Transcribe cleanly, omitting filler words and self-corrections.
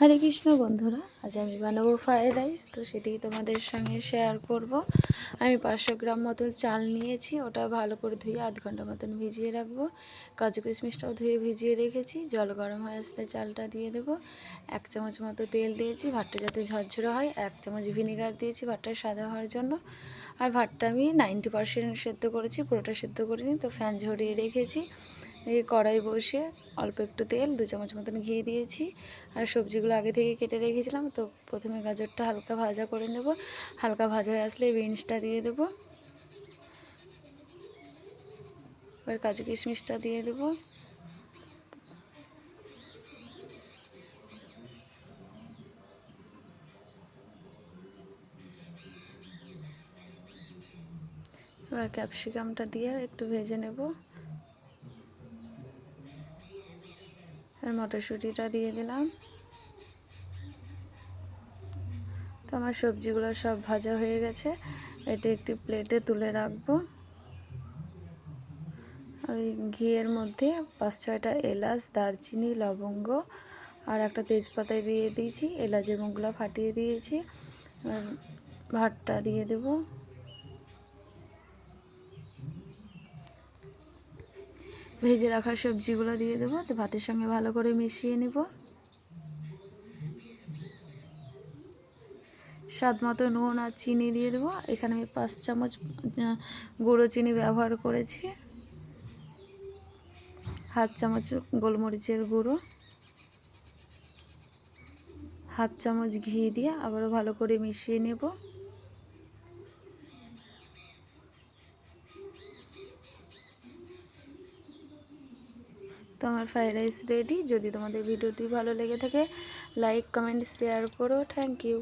হরে কৃষ্ণ বন্ধুরা, আজ আমি বানাবো ফ্রায়েড রাইস। তো সেটাই তোমাদের সঙ্গে শেয়ার করব। আমি 500 গ্রাম মতো চাল নিয়েছি, ওটা ভালো করে ধুয়ে আধ ঘন্টা মতন ভিজিয়ে রাখবো। কাজু কিশমিশটাও ধুয়ে ভিজিয়ে রেখেছি। জল গরম হয়ে আসলে চালটা দিয়ে দেবো। 1 চামচ মতো তেল দিয়েছি, ভাতটা যাতে ঝরঝরে হয়। 1 চামচ ভিনেগার দিয়েছি ভাতটা সাদা হওয়ার জন্য। আর ভাতটা আমি 90% সেদ্ধ করেছি, পুরোটা সেদ্ধ করিনি। তো ফ্যান ঝরিয়ে রেখেছি। এই কড়াই বসিয়ে অল্প একটু তেল, 2 চামচ মতন ঘি দিয়েছি। আর সবজিগুলো আগে থেকে কেটে রেখেছিলাম। তো প্রথমে গাজরটা হালকা ভাজা করে নেব। হালকা ভাজা হয়ে আসলে বিনসটা দিয়ে দেবো। এবার কাজু কিশমিশটা দিয়ে দেবো। এবার ক্যাপসিকামটা দিয়ে একটু ভেজে নেব। আর মটরশুঁটিটা দিয়ে দিলাম। তো আমার সবজিগুলো সব ভাজা হয়ে গেছে। এটা একটি প্লেটে তুলে রাখবো। আর এই ঘিয়ের মধ্যে 5-6টা এলাচ, দারচিনি, লবঙ্গ আর একটা তেজপাতা দিয়ে দিয়েছি। এলাচের মুখগুলো ফাটিয়ে দিয়েছি। আর ভাতটা দিয়ে দেব। ভেজে রাখা সবজিগুলো দিয়ে দেবো। তো ভাতের সঙ্গে ভালো করে মিশিয়ে নেব। স্বাদ মতো নুন আর চিনি দিয়ে দেবো। এখানে আমি 5 চামচ গুঁড়ো চিনি ব্যবহার করেছি। হাফ চামচ গোলমরিচের গুঁড়ো, হাফ চামচ ঘি দিয়ে আবারও ভালো করে মিশিয়ে নেব। তো আমার ফ্রাইড রাইস রেডি। যদি তোমাদের ভিডিওটি ভালো লেগে থাকে, লাইক, কমেন্ট, শেয়ার করো। Thank you.